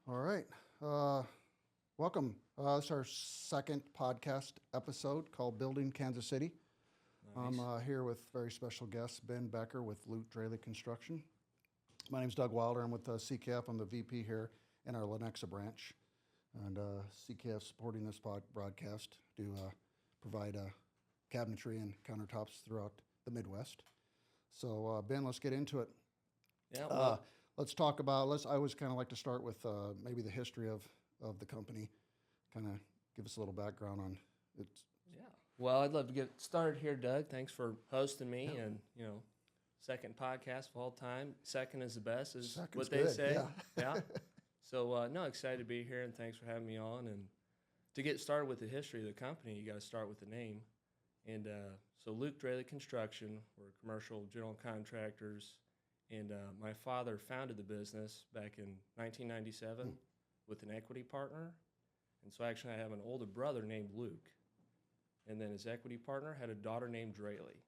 All right. Welcome. This is our second podcast episode called Building Kansas City. Nice. I'm here with very special guest, Ben Becker with Luke Draily Construction. My name's Doug Wilder. I'm with CKF. I'm the VP here in our Lenexa branch. And CKF supporting this broadcast to provide cabinetry and countertops throughout the Midwest. So, Ben, let's get into it. Yeah. Well, Let's talk about, I always kind of like to start with maybe the history of the company, kind of give us a little background on it. yeah. Well, I'd love to get started here, Doug. Thanks for hosting me, Yeah. and second podcast of all time. Second is the best, is Second's what they good, say. yeah. Yeah. So, no, excited to be here, and thanks for having me on. And to get started with the history of the company, you got to start with the name. And so, Luke Draily Construction, we're commercial general contractors. And my father founded the business back in 1997 with an equity partner. And so actually I have an older brother named Luke. And then his equity partner had a daughter named Draily.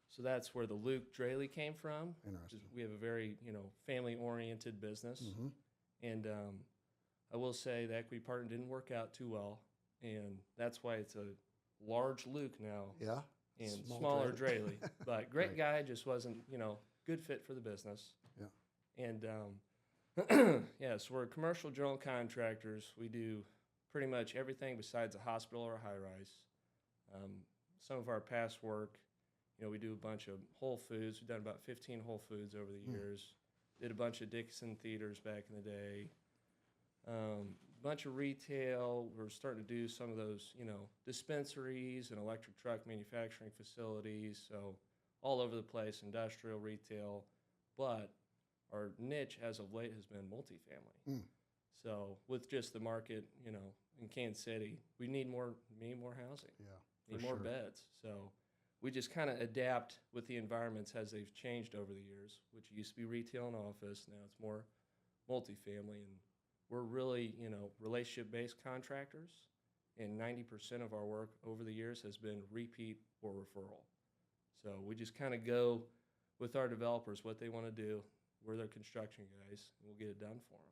So that's where the Luke Draily came from. Interesting. We have a very, family-oriented business. Mm-hmm. And I will say the equity partner didn't work out too well. And that's why it's a large Luke now Yeah. and Small smaller Draily. Draily. But great Right. guy, just wasn't, good fit for the business. Yeah. And so we're commercial general contractors. We do pretty much everything besides a hospital or a high rise. Some of our past work, we do a bunch of Whole Foods. We've done about 15 Whole Foods over the years. Did a bunch of Dickinson theaters back in the day. Bunch of retail. We're starting to do some of those, dispensaries and electric truck manufacturing facilities. So all over the place, industrial, retail, but our niche as of late has been multifamily. So with just the market, in Kansas City, we need more housing, Yeah. need for more sure. beds. So we just kind of adapt with the environments as they've changed over the years, which used to be retail and office. Now it's more multifamily, and we're really, relationship-based contractors, and 90% of our work over the years has been repeat or referral. So we just kind of go with our developers, what they want to do. We're their construction guys, and we'll get it done for them.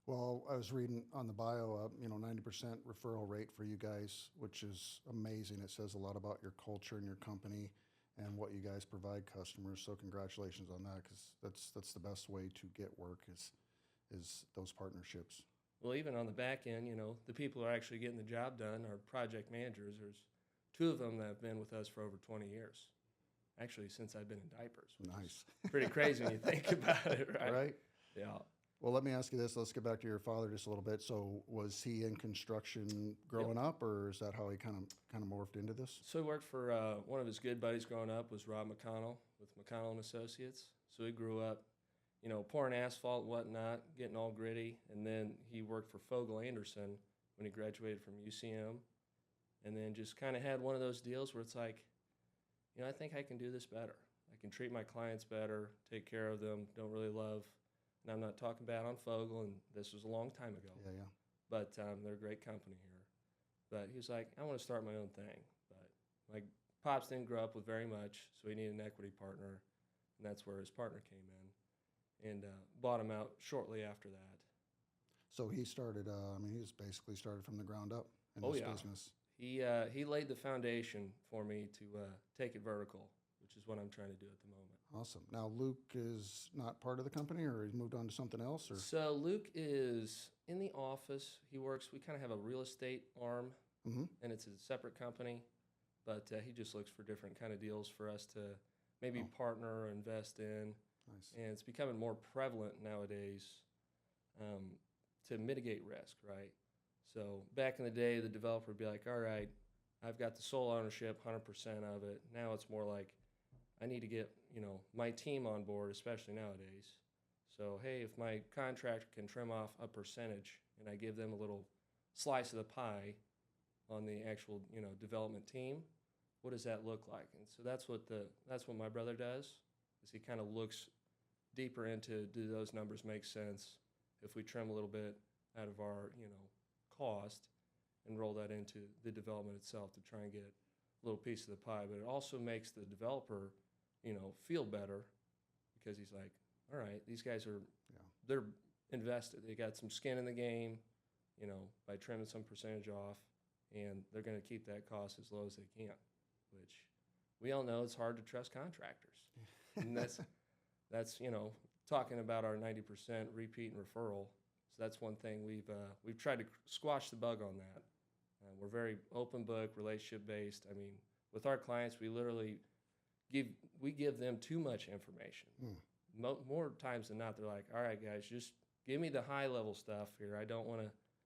Well, I was reading on the bio, 90% referral rate for you guys, which is amazing. It says a lot about your culture and your company and what you guys provide customers. So congratulations on that, because that's the best way to get work is those partnerships. Well, even on the back end, the people who are actually getting the job done are project managers. There's two of them that have been with us for over 20 years. Actually, since I've been in diapers. Which Nice. is pretty crazy when you think about it, right? Right? Yeah. Well, let me ask you this. Let's get back to your father just a little bit. So was he in construction growing up, or is that how he kind of morphed into this? So he worked for one of his good buddies growing up was Rob McConnell with McConnell and Associates. So he grew up, pouring asphalt and whatnot, getting all gritty. And then he worked for Fogel Anderson when he graduated from UCM. And then just kind of had one of those deals where it's like, I think I can do this better. I can treat my clients better, take care of them, don't really love. And I'm not talking bad on Fogel, and this was a long time ago. Yeah. But they're a great company here. But he was like, I want to start my own thing. But my pops didn't grow up with very much, so he needed an equity partner, and that's where his partner came in and bought him out shortly after that. So he started, he's basically started from the ground up in Oh, this yeah. business. He laid the foundation for me to take it vertical, which is what I'm trying to do at the moment. Awesome. Now, Luke is not part of the company, or he's moved on to something else? Or So Luke is in the office. He works, we kind of have a real estate arm, Mhm. and it's a separate company, but he just looks for different kind of deals for us to maybe partner or invest in. Nice. And it's becoming more prevalent nowadays to mitigate risk, right? So back in the day, the developer would be like, all right, I've got the sole ownership, 100% of it. Now it's more like, I need to get, my team on board, especially nowadays. So, hey, if my contractor can trim off a percentage and I give them a little slice of the pie on the actual, development team, what does that look like? And so that's what my brother does, is he kind of looks deeper into, do those numbers make sense if we trim a little bit out of our, cost and roll that into the development itself to try and get a little piece of the pie. But it also makes the developer, feel better, because he's like, all right, these guys are, Yeah. they're invested. They got some skin in the game, by trimming some percentage off, and they're going to keep that cost as low as they can, which we all know it's hard to trust contractors. And that's talking about our 90% repeat and referral. So that's one thing we've tried to squash the bug on that. We're very open book, relationship based. I mean, with our clients, we literally give them too much information. More times than not, they're like, all right, guys, just give me the high level stuff here.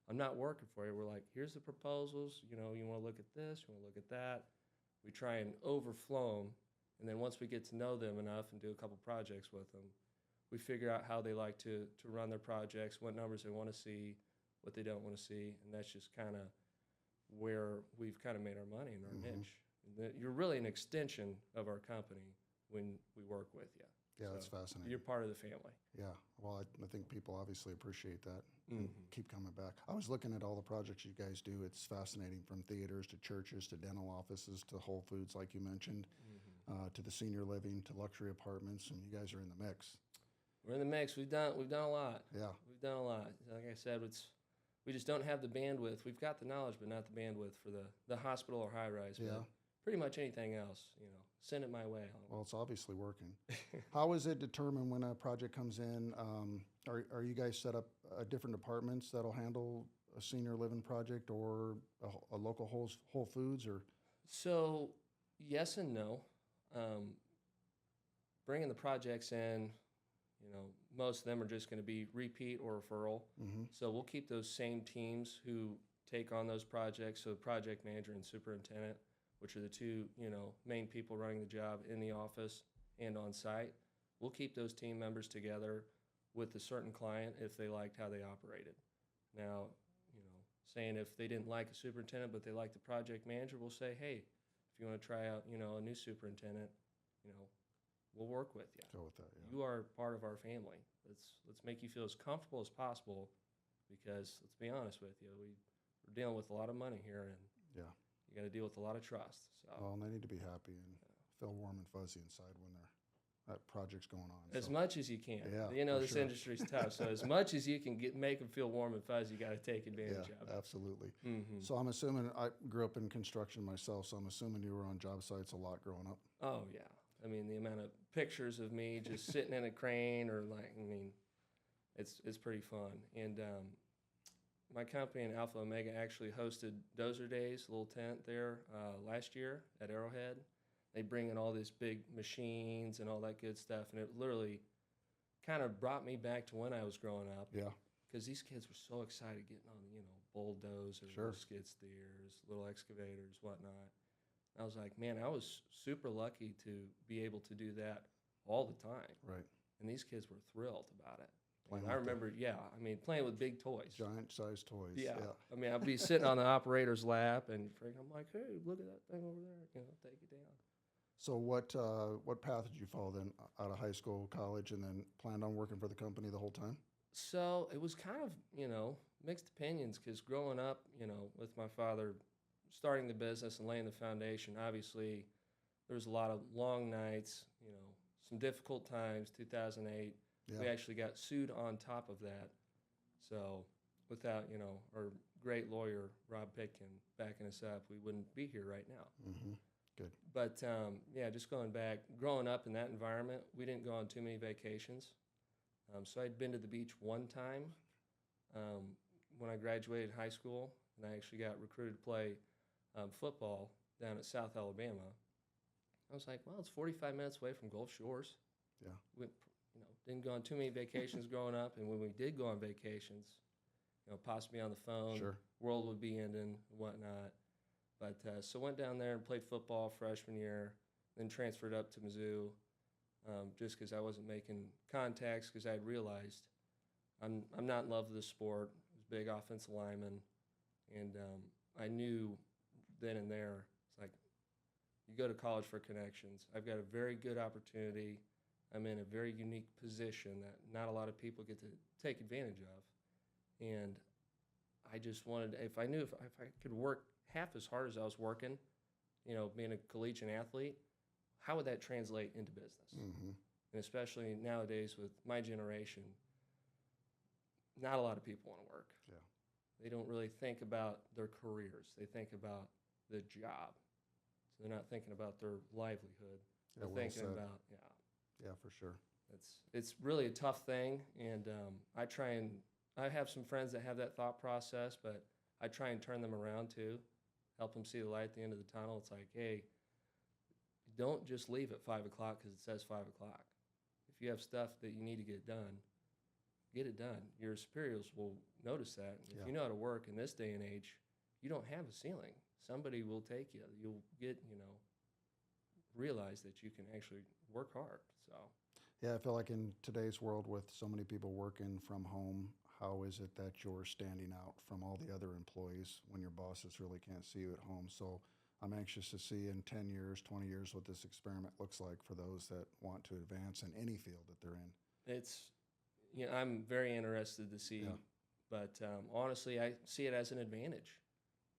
I'm not working for you. We're like, here's the proposals. You want to look at this, you want to look at that. We try and overflow them. And then once we get to know them enough and do a couple projects with them, we figure out how they like to run their projects, what numbers they want to see, what they don't want to see. And that's just kind of where we've kind of made our money in our niche. And you're really an extension of our company when we work with you. Yeah, So that's fascinating. You're part of the family. Yeah, well, I think people obviously appreciate that and keep coming back. I was looking at all the projects you guys do. It's fascinating, from theaters to churches to dental offices to Whole Foods, like you mentioned, to the senior living to luxury apartments, and you guys are in the mix. We're in the mix. We've done a lot. Yeah. We've done a lot. Like I said, we just don't have the bandwidth. We've got the knowledge, but not the bandwidth for the hospital or high rise. Yeah. But pretty much anything else, send it my way. Well, it's obviously working. How is it determined when a project comes in? Are you guys set up different departments that'll handle a senior living project or a local Whole Foods? Or So, yes and no. Bringing the projects in, most of them are just going to be repeat or referral. So we'll keep those same teams who take on those projects. So project manager and superintendent, which are the two, main people running the job in the office and on site. We'll keep those team members together with a certain client if they liked how they operated. Now, saying if they didn't like a superintendent but they liked the project manager, we'll say, hey, if you want to try out, a new superintendent, we'll work with you. go with that, yeah. You are part of our family. Let's make you feel as comfortable as possible, because let's be honest with you, we're dealing with a lot of money here, and Yeah. you got to deal with a lot of trust. So Well, and they need to be happy and feel warm and fuzzy inside when that project's going on. as So, much as you can. Yeah, for This sure. industry's tough. So as much as you can make them feel warm and fuzzy, you got to take advantage yeah, of it. absolutely. Mm-hmm. So I'm assuming, I grew up in construction myself, so I'm assuming you were on job sites a lot growing up. Oh yeah. I mean, the amount of pictures of me just sitting in a crane, or it's pretty fun. And my company in Alpha Omega actually hosted Dozer Days, a little tent there last year at Arrowhead. They bring in all these big machines and all that good stuff, and it literally kind of brought me back to when I was growing up. Yeah. Because these kids were so excited getting on, bulldozers, Sure. little skid steers, little excavators, whatnot. I was like, man, I was super lucky to be able to do that all the time. Right. And these kids were thrilled about it. Playing And I with the remember, playing with big toys. Giant sized toys. Yeah. I mean, I'd be sitting on the operator's lap, and I'm like, hey, look at that thing over there. Take it down. So what path did you follow then out of high school, college, and then planned on working for the company the whole time? So it was kind of, mixed opinions, because growing up, with my father starting the business and laying the foundation, obviously there was a lot of long nights, some difficult times. 2008, Yeah. we actually got sued on top of that. So without, our great lawyer, Rob Pitkin, backing us up, we wouldn't be here right now. Mm-hmm. Good. But just going back, growing up in that environment, we didn't go on too many vacations. So I'd been to the beach one time when I graduated high school, and I actually got recruited to play football down at South Alabama. I was like, well, it's 45 minutes away from Gulf Shores. Yeah. We, didn't go on too many vacations growing up, and when we did go on vacations, possibly on the phone, Sure. world would be ending and whatnot. But so went down there and played football freshman year, then transferred up to Mizzou, just because I wasn't making contacts, because I had realized I'm not in love with the sport. I was a big offensive lineman, and I knew then and there, it's like, you go to college for connections. I've got a very good opportunity. I'm in a very unique position that not a lot of people get to take advantage of. And I just wanted, if I could work half as hard as I was working, being a collegiate athlete, how would that translate into business? Mm-hmm. And especially nowadays with my generation, not a lot of people want to work. Yeah. They don't really think about their careers. They think about the job. So they're not thinking about their livelihood. Yeah, They're well thinking said. about, Yeah, for sure. it's really a tough thing. And I have some friends that have that thought process, but I try and turn them around too, help them see the light at the end of the tunnel. It's like, hey, don't just leave at 5 o'clock because it says 5 o'clock. If you have stuff that you need to get done, get it done. Your superiors will notice that. If Yeah. you know how to work in this day and age, you don't have a ceiling. Somebody will take you. You'll get, realize that you can actually work hard. So, Yeah, I feel like in today's world with so many people working from home, how is it that you're standing out from all the other employees when your bosses really can't see you at home? So I'm anxious to see in 10 years, 20 years what this experiment looks like for those that want to advance in any field that they're in. I'm very interested to see, Yeah. but honestly, I see it as an advantage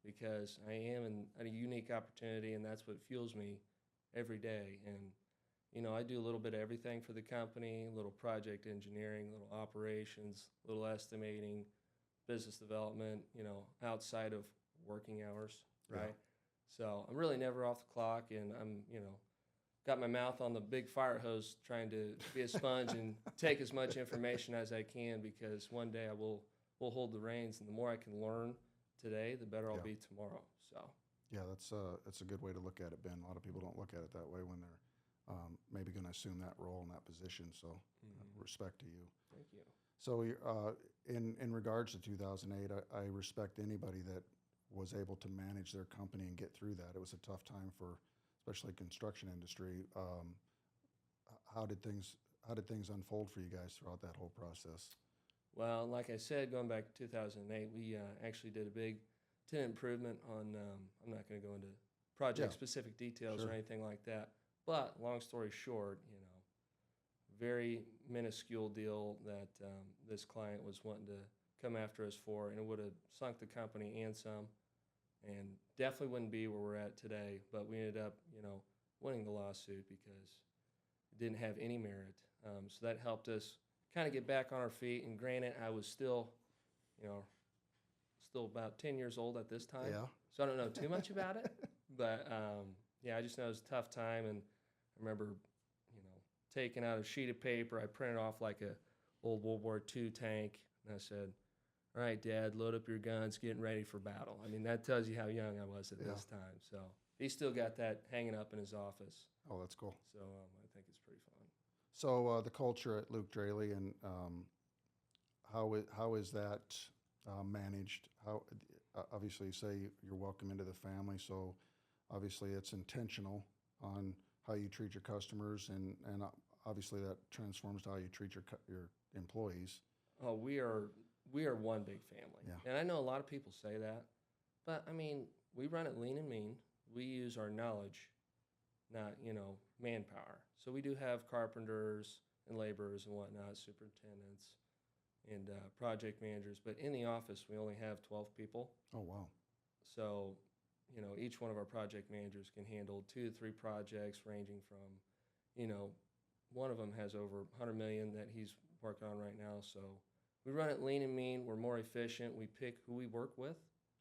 because I am in a unique opportunity, and that's what fuels me every day. And I do a little bit of everything for the company, a little project engineering, little operations, little estimating, business development, outside of working hours, Yeah. right? So I'm really never off the clock, and I'm, got my mouth on the big fire hose trying to be a sponge and take as much information as I can, because one day will hold the reins, and the more I can learn today, the better I'll Yeah. be tomorrow. So Yeah, that's a good way to look at it, Ben. A lot of people don't look at it that way when they're maybe going to assume that role in that position. So respect to you. thank you. So in regards to 2008, I respect anybody that was able to manage their company and get through that. It was a tough time for especially construction industry. How did things unfold for you guys throughout that whole process? Well, like I said, going back to 2008, we actually did a big tenant improvement on, I'm not going to go into project-specific details Sure. or anything like that, but long story short, very minuscule deal that this client was wanting to come after us for, and it would have sunk the company and some, and definitely wouldn't be where we're at today, but we ended up, winning the lawsuit because it didn't have any merit. So that helped us kind of get back on our feet. And granted, I was still about 10 years old at this time. Yeah. So I don't know too much about it. But, I just know it was a tough time. And I remember, taking out a sheet of paper. I printed off like a old World War II tank. And I said, all right, Dad, load up your guns, getting ready for battle. I mean, that tells you how young I was at this time. So he still got that hanging up in his office. Oh, that's cool. So I think it's pretty fun. So the culture at Luke Draily, and how is that managed? How obviously you say you're welcome into the family, so obviously it's intentional on how you treat your customers, and obviously that transforms to how you treat your employees. Oh, we are one big family. Yeah. And I know a lot of people say that, but I mean, we run it lean and mean. We use our knowledge, not, manpower. So we do have carpenters and laborers and whatnot, superintendents and project managers, but in the office we only have 12 people. Oh, wow. So, each one of our project managers can handle 2 to 3 projects ranging from, one of them has over 100 million that he's working on right now. So we run it lean and mean. We're more efficient. We pick who we work with.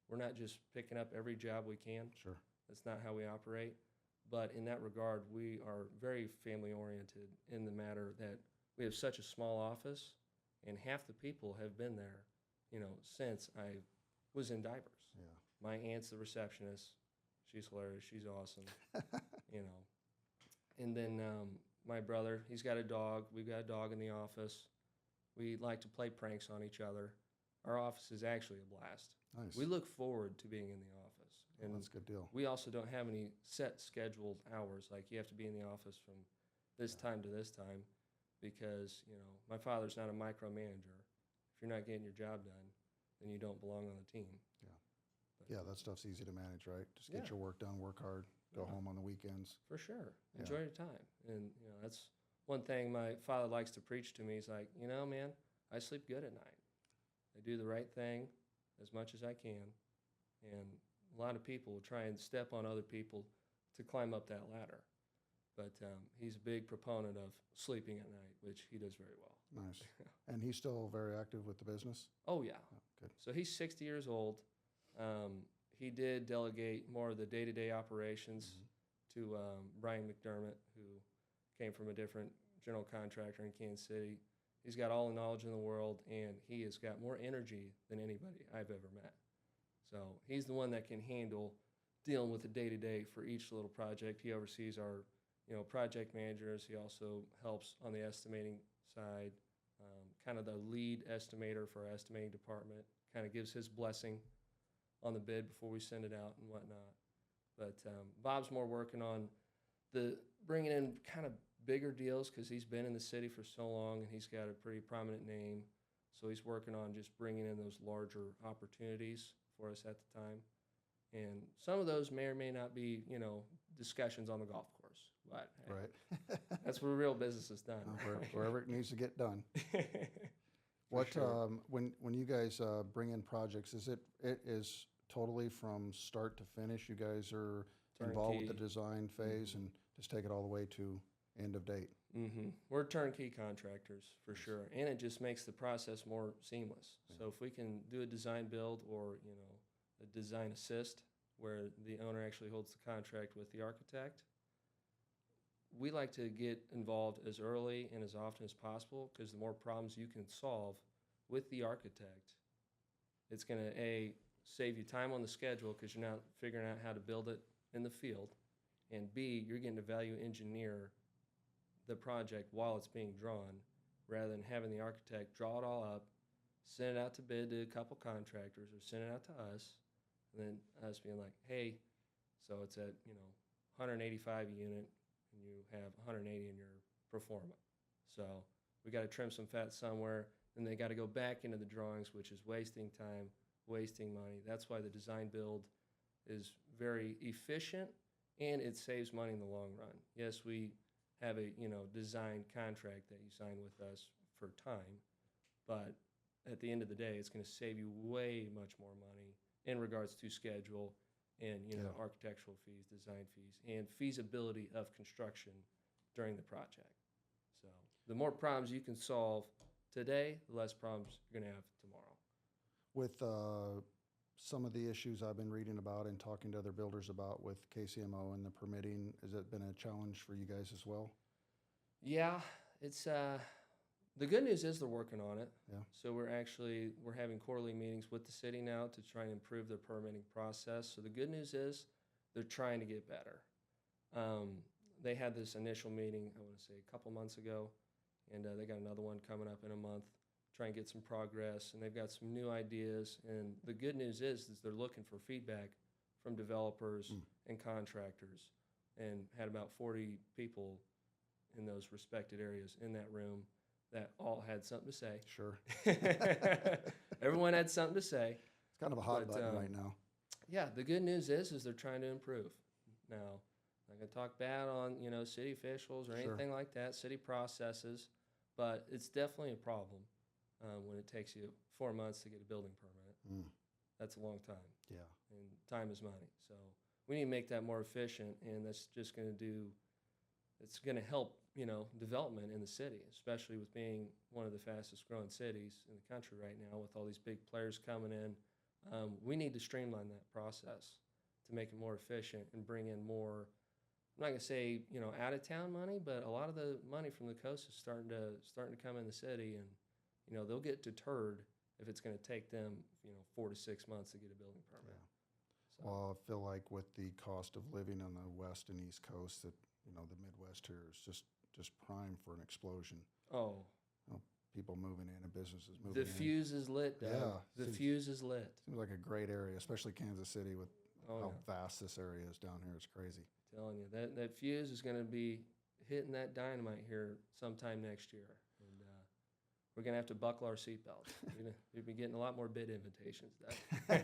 We're not just picking up every job we can. Sure. That's not how we operate. But in that regard, we are very family-oriented in the matter that we have such a small office, and half the people have been there, since I was in diapers. Yeah. My aunt's the receptionist. She's hilarious. She's awesome. And then my brother, he's got a dog. We've got a dog in the office. We like to play pranks on each other. Our office is actually a blast. Nice. We look forward to being in the office. Oh, that's a good deal. We also don't have any set scheduled hours, like you have to be in the office from this time to this time, because, my father's not a micromanager. If you're not getting your job done, then you don't belong on the team. Yeah. But, Yeah, that stuff's easy to manage, right? Just get Yeah. your work done, work hard, go home on the weekends. For sure. Yeah. Enjoy your time. And, that's one thing my father likes to preach to me. He's like, man, I sleep good at night. I do the right thing as much as I can. And a lot of people will try and step on other people to climb up that ladder. But he's a big proponent of sleeping at night, which he does very well. Nice. And he's still very active with the business? Oh, yeah. Oh, good. So he's 60 years old. He did delegate more of the day-to-day operations to Brian McDermott, who came from a different general contractor in Kansas City. He's got all the knowledge in the world, and he has got more energy than anybody I've ever met. So he's the one that can handle dealing with the day-to-day for each little project. He oversees our, project managers. He also helps on the estimating side, kind of the lead estimator for our estimating department, kind of gives his blessing on the bid before we send it out and whatnot. But Bob's more working on the bringing in kind of bigger deals because he's been in the city for so long and he's got a pretty prominent name. So he's working on just bringing in those larger opportunities for us at the time. And some of those may or may not be, discussions on the golf course. But hey, Right. that's where real business is done. Right? Wherever it needs to get done. For sure. When you guys bring in projects, it is totally from start to finish? You guys are involved with the Turnkey. design phase and just take it all the way to end of date? We're turnkey contractors for sure, and it just makes the process more seamless. So if we can do a design build or a design assist where the owner actually holds the contract with the architect, we like to get involved as early and as often as possible because the more problems you can solve with the architect, it's going to save you time on the schedule because you're not figuring out how to build it in the field, and B, you're getting to value engineer the project while it's being drawn rather than having the architect draw it all up, send it out to bid to a couple contractors or send it out to us, and then us being like, hey, so it's at 185 unit and you have 180 in your pro forma. So we got to trim some fat somewhere, then they got to go back into the drawings, which is wasting time, wasting money. That's why the design build is very efficient and it saves money in the long run. Yes, we have a design contract that you sign with us for time, but at the end of the day, it's going to save you way much more money in regards to schedule and architectural fees, design fees, and feasibility of construction during the project. So the more problems you can solve today, the less problems you're going to have tomorrow. With some of the issues I've been reading about and talking to other builders about with KCMO and the permitting, has it been a challenge for you guys as well? Yeah, it's the good news is they're working on it. Yeah. So we're having quarterly meetings with the city now to try and improve their permitting process. So the good news is they're trying to get better. They had this initial meeting, I want to say a couple months ago, and they got another one coming up in a month. Try and get some progress, and they've got some new ideas. And the good news is they're looking for feedback from developers and contractors, and had about 40 people in those respected areas in that room that all had something to say. Sure. Everyone had something to say. It's kind of a hot button right now. Yeah, the good news is they're trying to improve. Now, I'm not going to talk bad on city officials or anything like that, city processes, but it's definitely a problem. When it takes you 4 months to get a building permit. That's a long time. Yeah. And time is money. So we need to make that more efficient, and that's just going to help, development in the city, especially with being one of the fastest growing cities in the country right now with all these big players coming in. We need to streamline that process to make it more efficient and bring in more, I'm not going to say, out of town money, but a lot of the money from the coast is starting to come in the city, and they'll get deterred if it's going to take them, 4 to 6 months to get a building permit. Yeah. So. Well, I feel like with the cost of living on the west and east coast, that the Midwest here is just prime for an explosion. Oh, people moving in and businesses moving in. the fuse is lit, Doug. Yeah, the fuse is lit. Seems like a great area, especially Kansas City with how vast this area is down here. It's crazy. I'm telling you, that fuse is going to be hitting that dynamite here sometime next year. We're going to have to buckle our seatbelts. We've been getting a lot more bid invitations, Doug.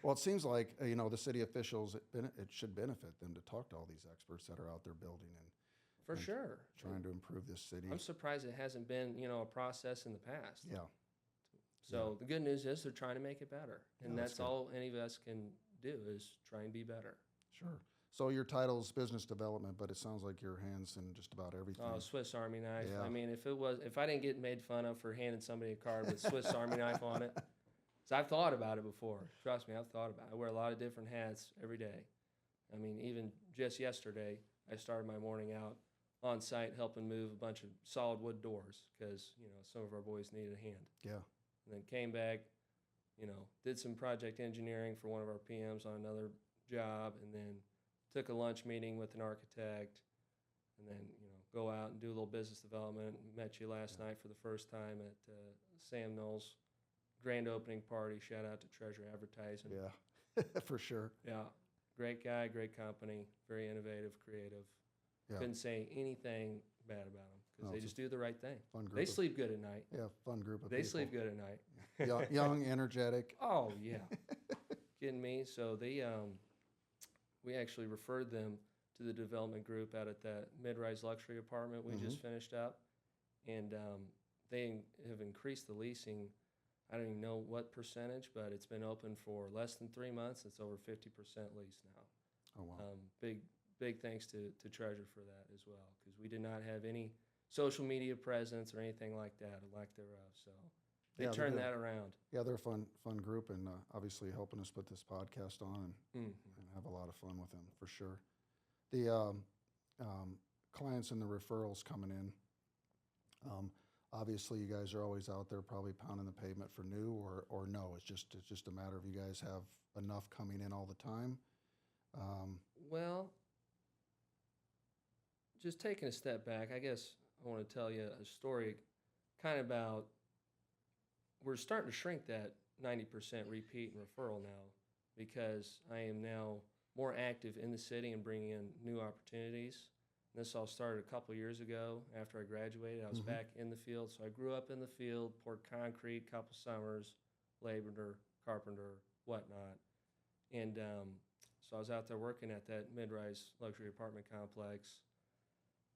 Well, it seems like, the city officials, it should benefit them to talk to all these experts that are out there building and sure. Trying to improve this city. I'm surprised it hasn't been, a process in the past. Yeah. So the good news is they're trying to make it better. And that's that's all any of us can do is try and be better. Sure. So your title is business development, but it sounds like your hands in just about everything. Oh, Swiss Army knife. Yeah. I mean, if I didn't get made fun of for handing somebody a card with Swiss Army knife on it, so I've thought about it before. Trust me, I've thought about it. I wear a lot of different hats every day. I mean, even just yesterday, I started my morning out on site helping move a bunch of solid wood doors because, some of our boys needed a hand. Yeah. And then came back, did some project engineering for one of our PMs on another job, and then took a lunch meeting with an architect, and then, go out and do a little business development. Met you last night for the first time at Sam Knoll's grand opening party. Shout out to Treasure Advertising. Yeah, for sure. Yeah, great guy, great company, very innovative, creative. Yeah. Couldn't say anything bad about them because they just do the right thing. Fun group. They sleep good at night. Yeah, fun group of They people. sleep good at night. Young, energetic. Oh yeah, kidding me? So we actually referred them to the development group out at that mid-rise luxury apartment we just finished up, and they have increased the leasing. I don't even know what percentage, but it's been open for less than 3 months. It's over 50% leased now. Oh wow. Big thanks to Treasure for that as well, because we did not have any social media presence or anything like that, or lack thereof. So they Yeah, turned they're- that around. Yeah, they're a fun group, and obviously helping us put this podcast on and Mm-hmm. have a lot of fun with them for sure. The clients and the referrals coming in. Obviously, you guys are always out there, probably pounding the pavement for new, or no. It's just a matter of you guys have enough coming in all the time. Well, just taking a step back, I guess I want to tell you a story kind of about we're starting to shrink that 90% repeat and referral now because I am now more active in the city and bringing in new opportunities. This all started a couple years ago after I graduated. I was back in the field. So I grew up in the field, poured concrete, couple summers, laborer, carpenter, whatnot. And so I was out there working at that mid-rise luxury apartment complex.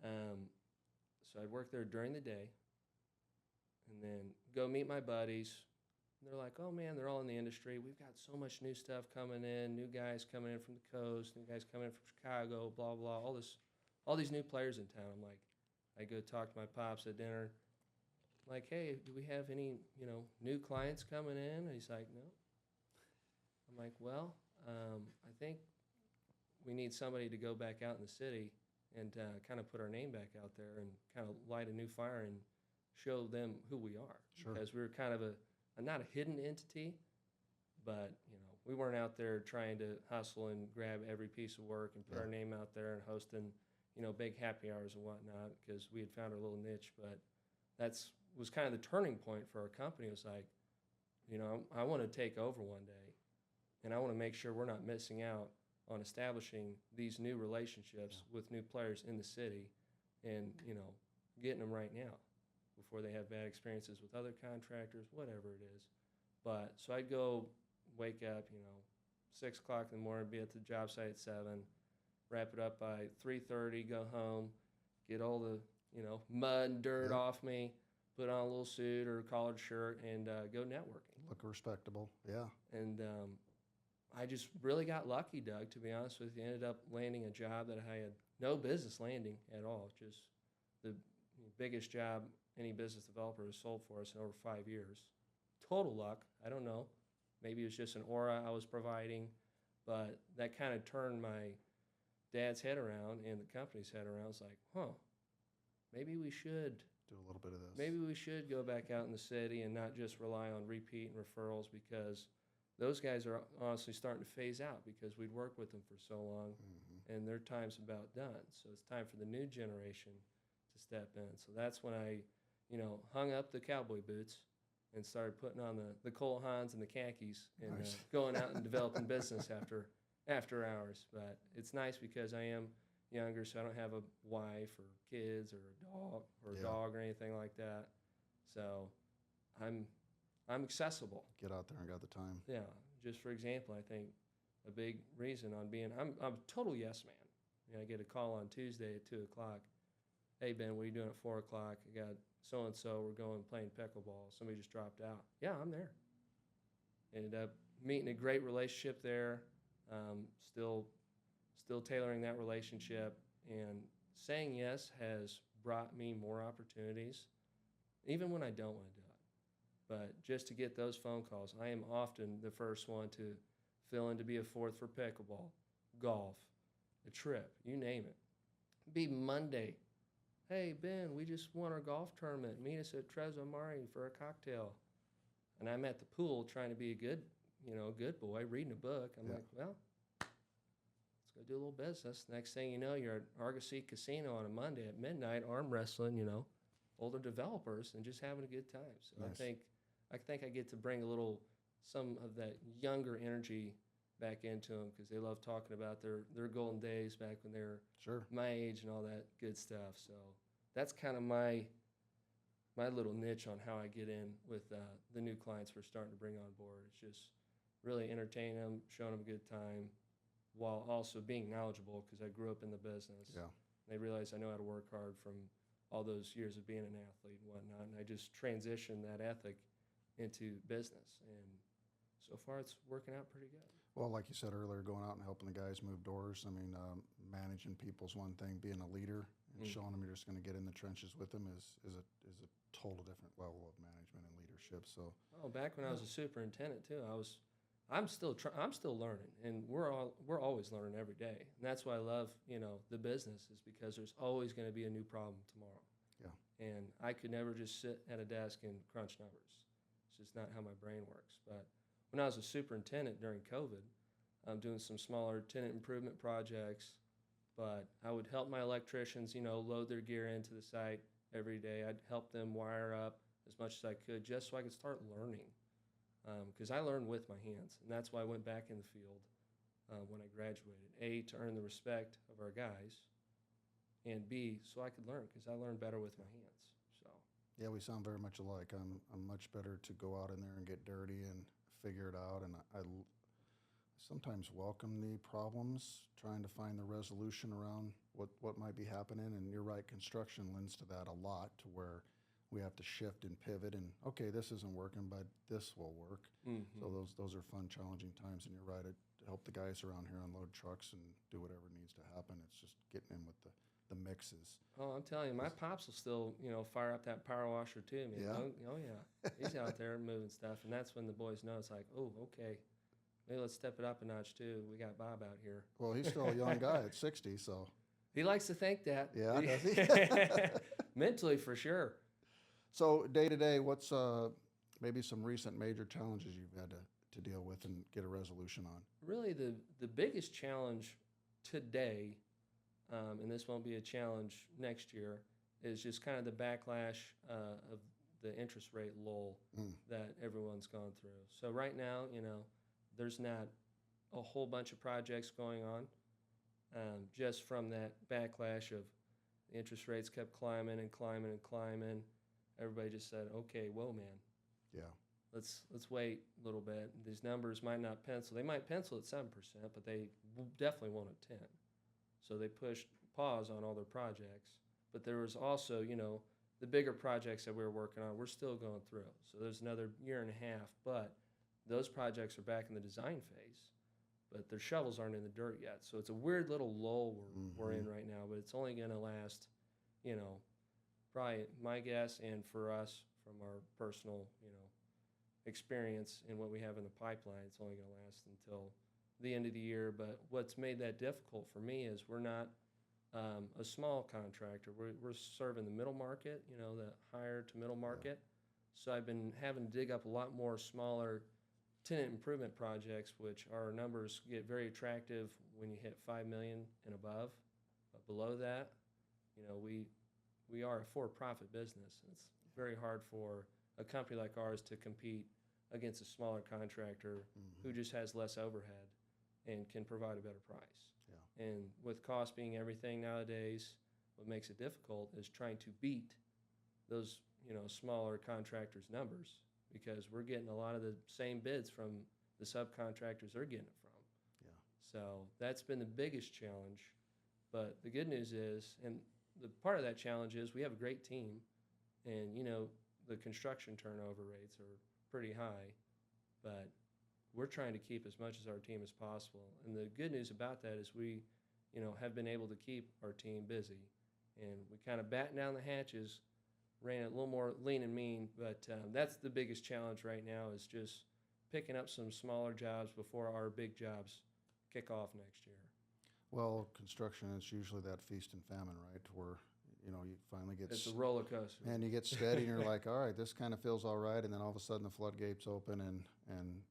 So I'd work there during the day and then go meet my buddies. And they're like, oh man, they're all in the industry. We've got so much new stuff coming in, new guys coming in from the coast, new guys coming in from Chicago, blah, blah, all these new players in town. I'm like, I go talk to my pops at dinner. I'm like, hey, do we have any, new clients coming in? And he's like, no. I'm like, well, I think we need somebody to go back out in the city and kind of put our name back out there and kind of light a new fire and show them who we are. Sure. Because we were kind of not a hidden entity, but, we weren't out there trying to hustle and grab every piece of work and put our name out there and hosting, big happy hours and whatnot, because we had found our little niche. But was kind of the turning point for our company. It was like, I want to take over one day, and I want to make sure we're not missing out on establishing these new relationships with new players in the city and, getting them right now before they have bad experiences with other contractors, whatever it is. But so I'd go wake up, 6 o'clock in the morning, be at the job site at 7, wrap it up by 3:30, go home, get all the, mud and dirt off me, put on a little suit or a collared shirt, and go networking. Look respectable. Yeah. And I just really got lucky, Doug, to be honest with you. Ended up landing a job that I had no business landing at all. Just the biggest job any business developer has sold for us in over 5 years. Total luck. I don't know. Maybe it was just an aura I was providing, but that kind of turned my dad's head around and the company's head around. It's like, maybe we should Do a little bit of this. Maybe we should go back out in the city and not just rely on repeat and referrals, because those guys are honestly starting to phase out because we'd worked with them for so long and their time's about done. So it's time for the new generation to step in. So that's when I, hung up the cowboy boots and started putting on the Cole Haans and the khakis and Nice. going out and developing business after hours. But it's nice because I am younger, so I don't have a wife or kids or a dog or anything like that. So I'm accessible. Get out there and got the time. Yeah. Just for example, I think a big reason on being I'm a total yes man. I get a call on Tuesday at 2 o'clock. Hey Ben, what are you doing at 4 o'clock? I got so and so. We're going playing pickleball. Somebody just dropped out. Yeah, I'm there. Ended up meeting a great relationship there. Still still tailoring that relationship, and saying yes has brought me more opportunities, even when I don't want to do it. But just to get those phone calls, I am often the first one to fill in to be a fourth for pickleball, golf, a trip, you name it. Be Monday. Hey, Ben, we just won our golf tournament. Meet us at Trezzo Mari for a cocktail. And I'm at the pool trying to be a good, good boy, reading a book. I'm like, well, let's go do a little business. Next thing you know, you're at Argosy Casino on a Monday at midnight, arm wrestling, older developers and just having a good time. So Nice. I think I get to bring some of that younger energy back into them because they love talking about their golden days back when they were Sure. my age and all that good stuff. So that's kind of my little niche on how I get in with the new clients we're starting to bring on board. It's just really entertaining them, showing them a good time, while also being knowledgeable because I grew up in the business. Yeah. They realize I know how to work hard from all those years of being an athlete and whatnot, and I just transitioned that ethic into business. And so far, it's working out pretty good. Well, like you said earlier, going out and helping the guys move doors. I mean, managing people's one thing. Being a leader and showing them you're just going to get in the trenches with them is a total different level of management and leadership. So, back when I was a superintendent too, I'm still learning, and we're always learning every day. And that's why I love the business, is because there's always going to be a new problem tomorrow. Yeah. And I could never just sit at a desk and crunch numbers. It's just not how my brain works. But when I was a superintendent during COVID, I'm doing some smaller tenant improvement projects, but I would help my electricians, load their gear into the site every day. I'd help them wire up as much as I could just so I could start learning, because I learned with my hands, and that's why I went back in the field when I graduated. A, to earn the respect of our guys, and B, so I could learn, because I learned better with my hands. So yeah, we sound very much alike. I'm much better to go out in there and get dirty and figure it out, and I sometimes welcome the problems, trying to find the resolution around what might be happening. And you're right, construction lends to that a lot, to where we have to shift and pivot and, okay, this isn't working, but this will work. So those are fun, challenging times. And you're right, it help the guys around here unload trucks and do whatever needs to happen. It's just getting in with the mixes. Oh, I'm telling you, my pops will still, fire up that power washer too, man. Yeah? Oh yeah. He's out there moving stuff, and that's when the boys know it's like, oh, okay, maybe let's step it up a notch too. We got Bob out here. Well, he's still a young guy at 60, so. He likes to think that. Yeah, does he? Mentally, for sure. So day to day, what's maybe some recent major challenges you've had to deal with and get a resolution on? Really, the biggest challenge today, and this won't be a challenge next year, is just kind of the backlash of the interest rate lull that everyone's gone through. So right now, there's not a whole bunch of projects going on, just from that backlash of the interest rates kept climbing and climbing and climbing. Everybody just said, okay, whoa, man. Yeah. Let's wait a little bit. These numbers might not pencil. They might pencil at 7%, but they definitely won't at 10. So they pushed pause on all their projects. But there was also, the bigger projects that we were working on, we're still going through. So there's another year and a half, but those projects are back in the design phase, but their shovels aren't in the dirt yet. So it's a weird little lull we're in right now, but it's only going to last, probably my guess, and for us, from our personal, experience in what we have in the pipeline, it's only going to last until the end of the year. But what's made that difficult for me is we're not a small contractor. We're serving the middle market, the higher to middle market. So I've been having to dig up a lot more smaller tenant improvement projects, which our numbers get very attractive when you hit $5 million and above. But below that, we are a for-profit business. It's very hard for a company like ours to compete against a smaller contractor who just has less overhead and can provide a better price. Yeah. And with cost being everything nowadays, what makes it difficult is trying to beat those smaller contractors' numbers, because we're getting a lot of the same bids from the subcontractors they're getting it from. Yeah. So that's been the biggest challenge. But the good news is, and the part of that challenge is, we have a great team, and the construction turnover rates are pretty high, but we're trying to keep as much as our team as possible. And the good news about that is we have been able to keep our team busy. And we kind of batten down the hatches, ran it a little more lean and mean, but that's the biggest challenge right now is just picking up some smaller jobs before our big jobs kick off next year. Well, construction is usually that feast and famine, right? Where, you finally get It's a roller coaster. and you get steady, and you're like, all right, this kind of feels all right, and then all of a sudden the floodgates open, and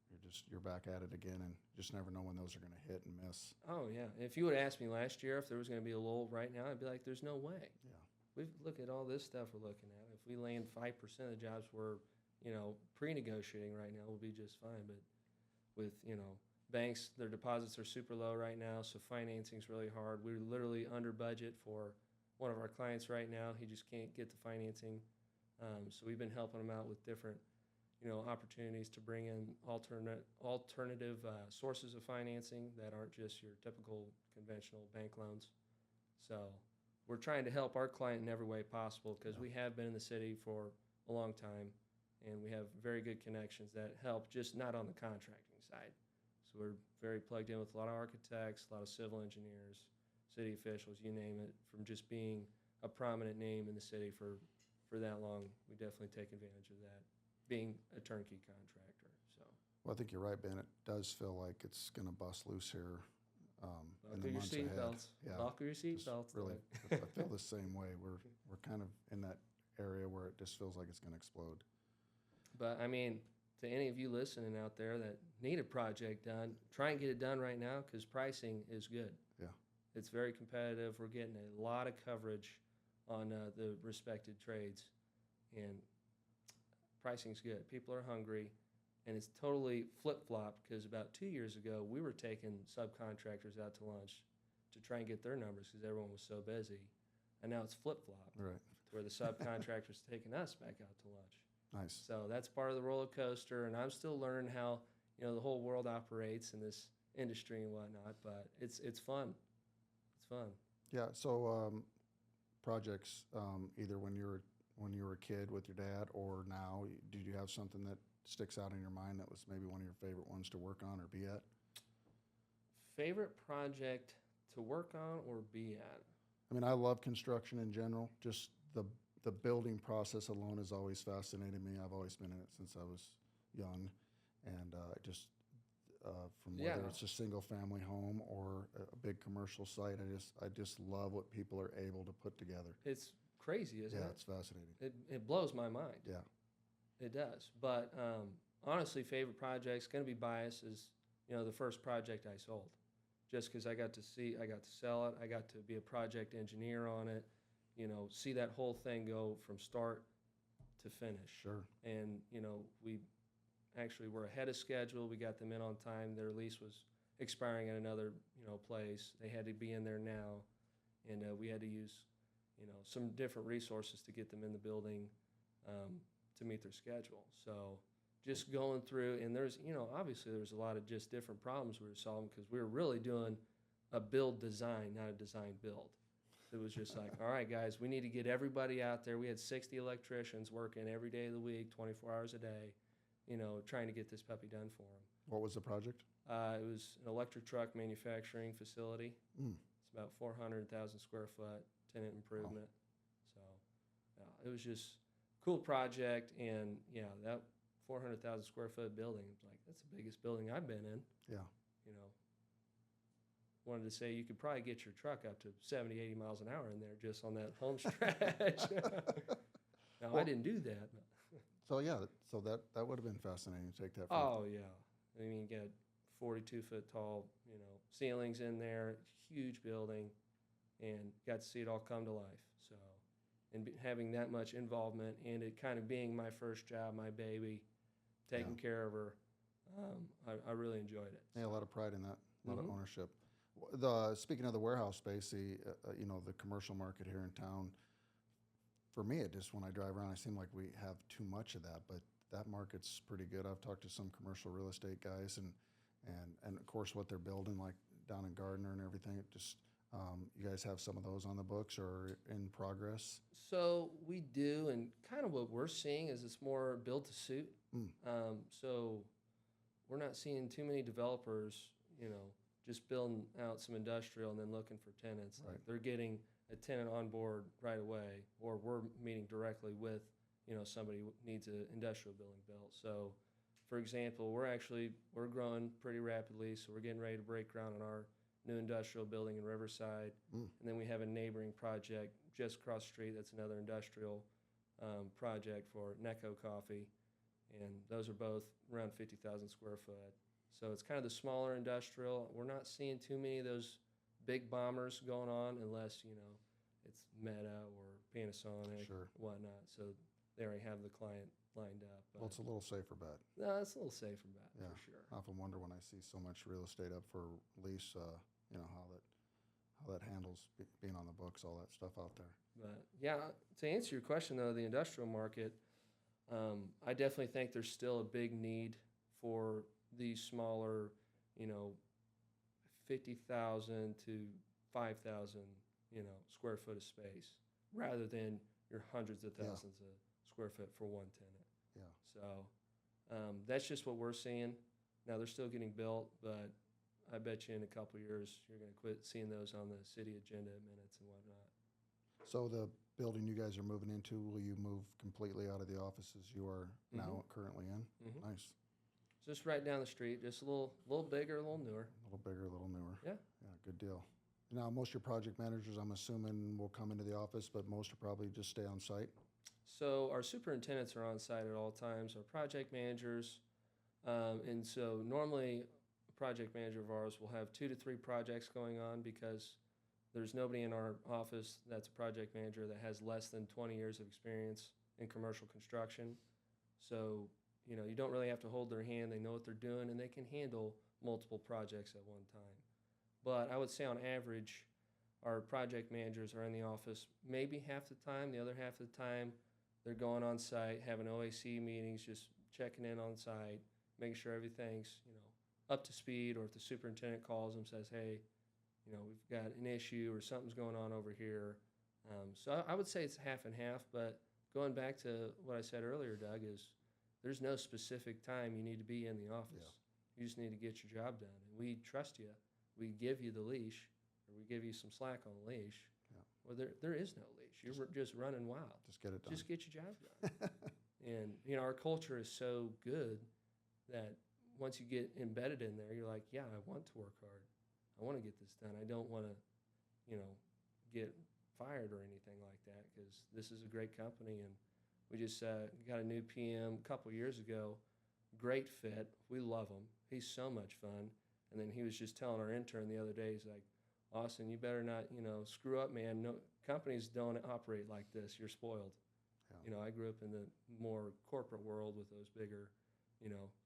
you're back at it again, and you just never know when those are going to hit and miss. Oh yeah. If you would ask me last year if there was going to be a lull right now, I'd be like, "There's no way." Yeah. We look at all this stuff we're looking at. If we land 5% of the jobs we're pre-negotiating right now, we'll be just fine. But with banks, their deposits are super low right now, so financing's really hard. We're literally under budget for one of our clients right now. He just can't get the financing, so we've been helping him out with different opportunities to bring in alternative sources of financing that aren't just your typical conventional bank loans. So we're trying to help our client in every way possible because we have been in the city for a long time, and we have very good connections that help, just not on the contracting side. So we're very plugged in with a lot of architects, a lot of civil engineers, city officials, you name it. From just being a prominent name in the city for that long, we definitely take advantage of that, being a turnkey contractor. So Well, I think you're right, Ben. It does feel like it's going to bust loose here in the months ahead. Buckle your Just seatbelts. really, I feel the same way. We're kind of in that area where it just feels like it's going to explode. But I mean, to any of you listening out there that need a project done, try and get it done right now because pricing is good. Yeah. It's very competitive. We're getting a lot of coverage on the respected trades, and pricing's good. People are hungry, and it's totally flip-flopped because about 2 years ago, we were taking subcontractors out to lunch to try and get their numbers because everyone was so busy, and now it's flip-flopped. Right. To where the subcontractors taking us back out to lunch. Nice. So that's part of the roller coaster, and I'm still learning how the whole world operates in this industry and whatnot. But it's fun. It's fun. Yeah. So projects, either when you were a kid with your dad or now, did you have something that sticks out in your mind that was maybe one of your favorite ones to work on or be at? Favorite project to work on or be at? I mean, I love construction in general. Just the building process alone has always fascinated me. I've always been in it since I was young, and from whether it's a single family home or a big commercial site, I just love what people are able to put together. It's crazy, isn't it? Yeah, it's fascinating. It blows my mind. Yeah. It does. But honestly, favorite project's going to be biased is, the first project I sold. Just because I got to sell it, I got to be a project engineer on it, see that whole thing go from start to finish. Sure. And, we actually were ahead of schedule. We got them in on time. Their lease was expiring at another, place. They had to be in there now. And we had to use, some different resources to get them in the building to meet their schedule. So just going through, and there's, obviously there's a lot of just different problems we were solving because we were really doing a build design, not a design build. It was just like, all right, guys, we need to get everybody out there. We had 60 electricians working every day of the week, 24 hours a day, trying to get this puppy done for them. What was the project? It was an electric truck manufacturing facility. It's about 400,000 square foot, tenant improvement. So it was just a cool project. And, that 400,000 square foot building, like, that's the biggest building I've been in. Yeah. Wanted to say you could probably get your truck up to 70, 80 miles an hour in there just on that home stretch. Now, I didn't do that. So that would have been fascinating to take that. Oh, yeah. I mean, you got 42-foot tall, ceilings in there, huge building, and got to see it all come to life. So, and having that much involvement and it kind of being my first job, my baby, taking care of her, I really enjoyed it. Yeah, a lot of pride in that, a lot of Mm-hmm. ownership. Speaking of the warehouse space, the commercial market here in town, for me, it just, when I drive around, it seems like we have too much of that, but that market's pretty good. I've talked to some commercial real estate guys and of course what they're building, like down in Gardner and everything. It just, you guys have some of those on the books or in progress? So we do, and kind of what we're seeing is it's more build to suit. So we're not seeing too many developers, just building out some industrial and then looking for tenants. Right. Like they're getting a tenant on board right away, or we're meeting directly with, somebody who needs an industrial building built. So, for example, we're growing pretty rapidly, so we're getting ready to break ground on our new industrial building in Riverside. And then we have a neighboring project just across the street that's another industrial project for Necco Coffee. And those are both around 50,000 square foot. So it's kind of the smaller industrial. We're not seeing too many of those big bombers going on unless, it's Meta or Panasonic, Sure. whatnot. So they already have the client lined up. Well, it's a little safer bet. No, it's a little safer bet Yeah. for sure. I often wonder when I see so much real estate up for lease, how that handles being on the books, all that stuff out there. But yeah, to answer your question though, the industrial market, I definitely think there's still a big need for these smaller, 50,000 to 5,000, square foot of space, rather than your hundreds of thousands of square foot for one tenant. Yeah. So that's just what we're seeing. Now they're still getting built, but I bet you in a couple of years you're going to quit seeing those on the city agenda minutes and whatnot. So the building you guys are moving into, will you move completely out of the offices you are now currently in? Nice. Just right down the street, just a little bigger, a little newer. A little bigger, a little newer. Yeah. Yeah, good deal. Now, most of your project managers, I'm assuming, will come into the office, but most will probably just stay on site? So our superintendents are on site at all times, our project managers, and so normally a project manager of ours will have 2 to 3 projects going on because there's nobody in our office that's a project manager that has less than 20 years of experience in commercial construction. So, you don't really have to hold their hand. They know what they're doing, and they can handle multiple projects at one time. But I would say on average, our project managers are in the office maybe half the time. The other half of the time, they're going on site, having OAC meetings, just checking in on site, making sure everything's, up to speed, or if the superintendent calls them, says, hey, we've got an issue or something's going on over here. So I would say it's half and half, but going back to what I said earlier, Doug, is there's no specific time you need to be in the office. Yeah. You just need to get your job done. And we trust you. We give you the leash, or we give you some slack on the leash. Yeah. Well, there is no leash. You're just running wild. Just get it done. Just get your job done. And, our culture is so good that once you get embedded in there, you're like, yeah, I want to work hard. I want to get this done. I don't want to, get fired or anything like that, because this is a great company. And we just got a new PM a couple years ago. Great fit. We love him. He's so much fun. And then he was just telling our intern the other day, he's like, Austin, you better not, screw up, man. No, companies don't operate like this. You're spoiled. Yeah. I grew up in the more corporate world with those bigger,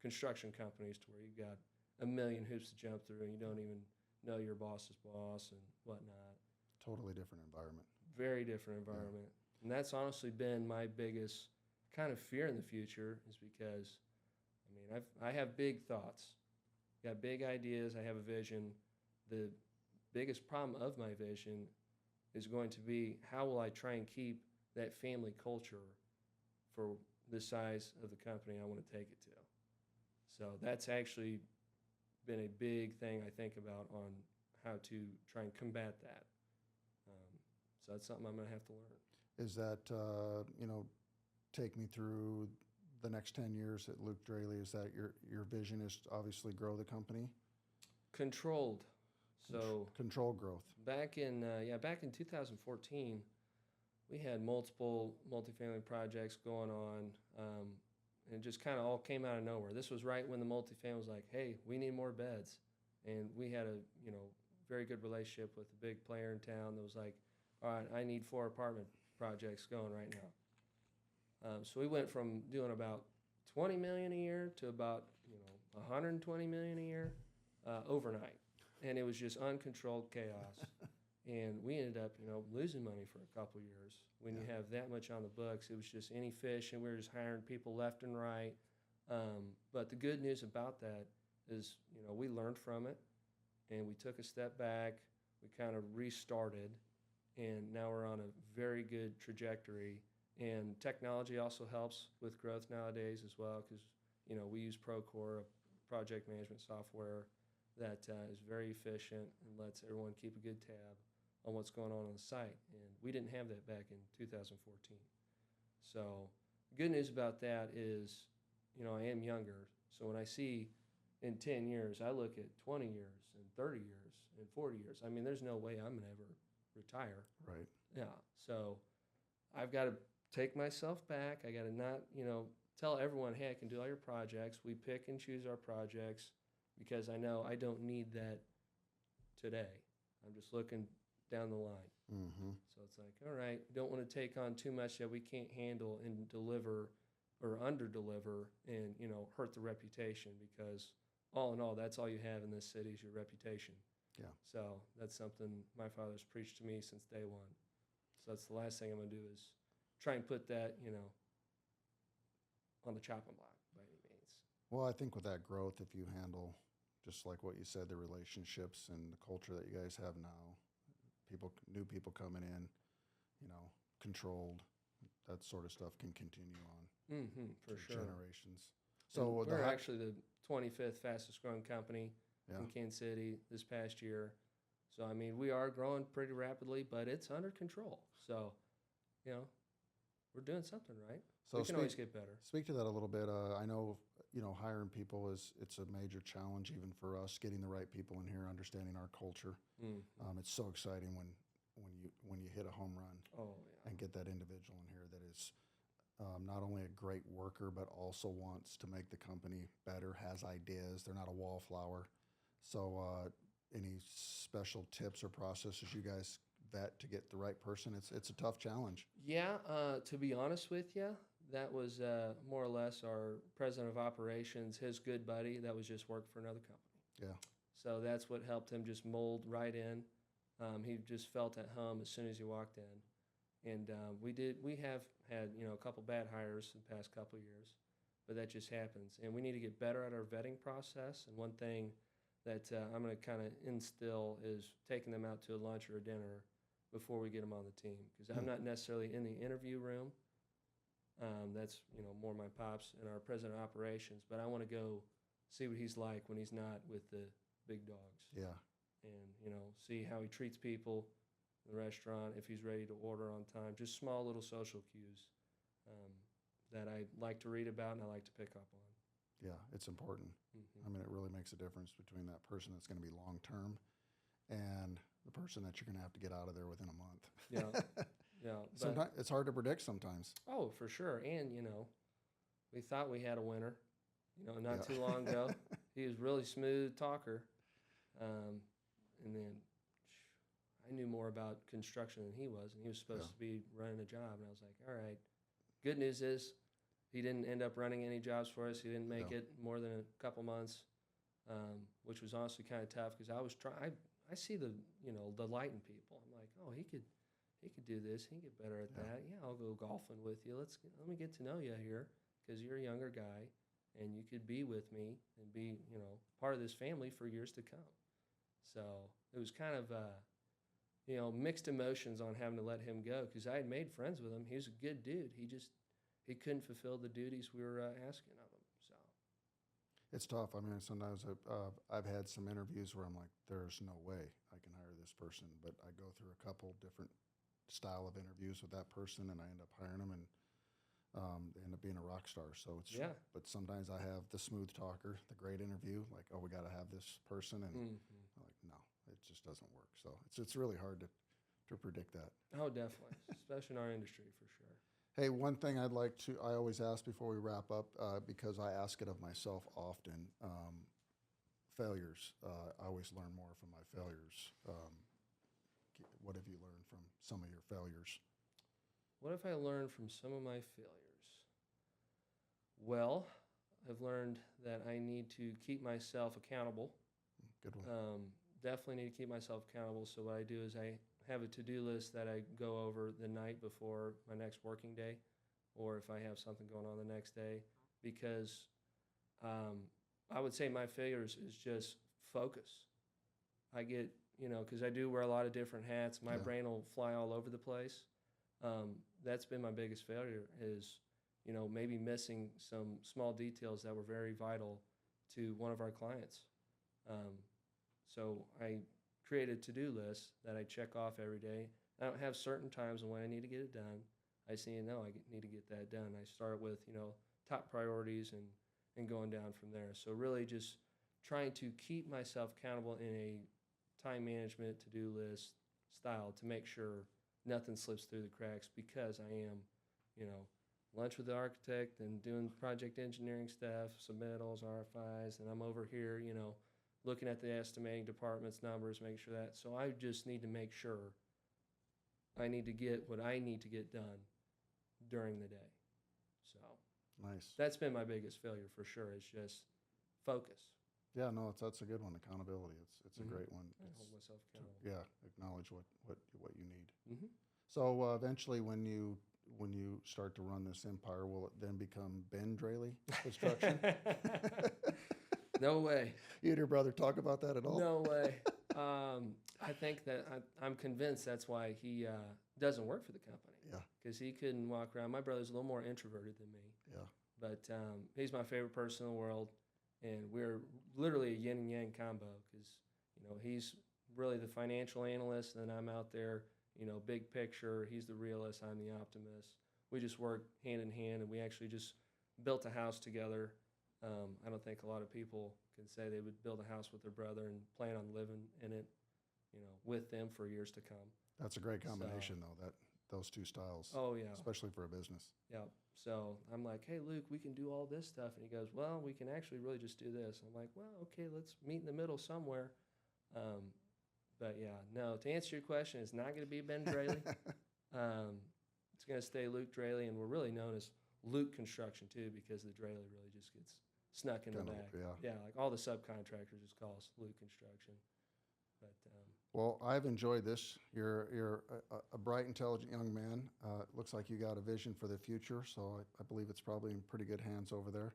construction companies to where you've got a million hoops to jump through and you don't even know your boss's boss and whatnot. Totally different environment. Very different environment. Yeah. And that's honestly been my biggest kind of fear in the future, is because, I have big thoughts. Got big ideas. I have a vision. The biggest problem of my vision is going to be, how will I try and keep that family culture for the size of the company I want to take it to? So that's actually been a big thing I think about on how to try and combat that. So that's something I'm going to have to learn. Is that, take me through the next 10 years at Luke Draily? Is that your vision is to obviously grow the company? Controlled. So controlled growth. Back in 2014, we had multiple multifamily projects going on, and it just kind of all came out of nowhere. This was right when the multifamily was like, hey, we need more beds. And we had a very good relationship with a big player in town that was like, all right, I need 4 apartment projects going right now. So we went from doing about $20 million a year to about $120 million a year overnight, and it was just uncontrolled chaos. And we ended up losing money for a couple years. When you have that much on the books, it was just any fish, and we were just hiring people left and right. But the good news about that is we learned from it, and we took a step back. We kind of restarted, and now we're on a very good trajectory. And technology also helps with growth nowadays as well, because we use Procore, a project management software, that is very efficient and lets everyone keep a good tab on what's going on the site. And we didn't have that back in 2014. So the good news about that is, I am younger. So when I see in 10 years, I look at 20 years and 30 years and 40 years. I mean, there's no way I'm going to ever retire. Right. Yeah. So I've got to take myself back. I got to not, tell everyone, hey, I can do all your projects. We pick and choose our projects because I know I don't need that today. I'm just looking down the line. Mm-hmm. So it's like, all right, don't want to take on too much that we can't handle and deliver or under-deliver and, hurt the reputation, because all in all, that's all you have in this city is your reputation. Yeah. So that's something my father's preached to me since day one. So that's the last thing I'm going to do is try and put that, on the chopping block by any means. Well, I think with that growth, if you handle, just like what you said, the relationships and the culture that you guys have now, new people coming in, controlled, that sort of stuff can continue on For through sure. generations. So So we're actually the 25th fastest growing company yeah. in Kansas City this past year. So, I mean, we are growing pretty rapidly, but it's under control. So, we're doing something right. So We can always get better. Speak to that a little bit. I know, hiring people it's a major challenge even for us, getting the right people in here, understanding our culture. It's so exciting when you hit a home run and get that individual in here that is not only a great worker, but also wants to make the company better, has ideas. They're not a wallflower. So any special tips or processes you guys vet to get the right person? It's a tough challenge. Yeah, to be honest with you, that was more or less our president of operations, his good buddy that was just worked for another company. Yeah. So that's what helped him just mold right in. He just felt at home as soon as he walked in. And we have had, a couple bad hires in the past couple of years, but that just happens. And we need to get better at our vetting process. And one thing that I'm going to kind of instill is taking them out to a lunch or a dinner before we get them on the team, because I'm not necessarily in the interview room. That's more my pops and our president of operations, but I want to go see what he's like when he's not with the big dogs. Yeah. And see how he treats people in the restaurant, if he's ready to order on time. Just small little social cues that I like to read about and I like to pick up on. Yeah, it's important. I mean, it really makes a difference between that person that's going to be long term and the person that you're going to have to get out of there within a month. Yeah. Sometimes it's hard to predict sometimes. Oh, for sure. And we thought we had a winner. Not too long ago, he was really smooth talker, and then I knew more about construction than he was, and he was supposed to be running a job, and I was like, all right. Good news is he didn't end up running any jobs for us. He didn't make it more than a couple months, which was honestly kind of tough, because I was trying. I see the light in people. I'm like, oh, he could do this. He can get better at that. Yeah, I'll go golfing with you. Let me get to know you here, because you're a younger guy, and you could be with me and be part of this family for years to come. So it was kind of mixed emotions on having to let him go, because I had made friends with him. He was a good dude. He couldn't fulfill the duties we were asking of him. So it's tough. I mean, sometimes I've had some interviews where I'm like, there's no way I can hire this person, but I go through a couple different style of interviews with that person, and I end up hiring them, and they end up being a rock star. So it's But sometimes I have the smooth talker, the great interview, like, oh, we got to have this person, and I'm like, no, it just doesn't work. So it's really hard to predict that. Oh, definitely, especially in our industry, for sure. Hey, one thing I always ask before we wrap up, because I ask it of myself often, failures. I always learn more from my failures. What have you learned from some of your failures? What have I learned from some of my failures? Well, I've learned that I need to keep myself accountable. Good one. Definitely need to keep myself accountable. So what I do is I have a to-do list that I go over the night before my next working day, or if I have something going on the next day, because I would say my failures is just focus. I get, because I do wear a lot of different hats, my brain will fly all over the place. That's been my biggest failure is, maybe missing some small details that were very vital to one of our clients. So I create a to-do list that I check off every day. I don't have certain times when I need to get it done. I say, no, need to get that done. I start with, top priorities and going down from there. So really just trying to keep myself accountable in a time management to-do list style to make sure nothing slips through the cracks, because I am, lunch with the architect and doing project engineering stuff, submittals, RFIs, and I'm over here, looking at the estimating department's numbers, making sure that. So I just need to make sure I need to get what I need to get done during the day. So Nice. that's been my biggest failure for sure. It's just focus. Yeah, no, that's a good one. Accountability. It's a great one. I hold myself To, accountable. yeah, acknowledge what you need. Mm-hmm. So eventually, when you start to run this empire, will it then become Ben Draily Construction? No way. You and your brother talk about that at all? No way. I think that I'm convinced that's why he doesn't work for the company. Yeah. Because he couldn't walk around. My brother's a little more introverted than me. Yeah. But he's my favorite person in the world, and we're literally a yin and yang combo. Because he's really the financial analyst, and then I'm out there, big picture. He's the realist. I'm the optimist. We just work hand in hand, and we actually just built a house together. I don't think a lot of people can say they would build a house with their brother and plan on living in it, with them for years to come. That's a great combination, though. Those two styles. Oh yeah, especially for a business. yeah. So I'm like, hey Luke, we can do all this stuff, and he goes, well, we can actually really just do this. I'm like, well, okay, let's meet in the middle somewhere. But yeah, no. To answer your question, it's not going to be Ben Draily. It's going to stay Luke Draily, and we're really known as Luke Construction too, because the Draily really just gets snuck in the back. Yeah. Like all the subcontractors just call us Luke Construction. But well, I've enjoyed this. You're a bright, intelligent young man. Looks like you got a vision for the future, so I believe it's probably in pretty good hands over there.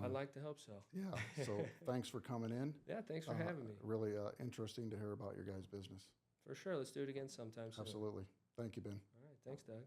I'd like to hope so. Yeah. So thanks for coming in. Yeah, thanks for having me. Really interesting to hear about your guys' business. For sure. Let's do it again sometime soon. Absolutely. Thank you, Ben. All right. Thanks, Doug.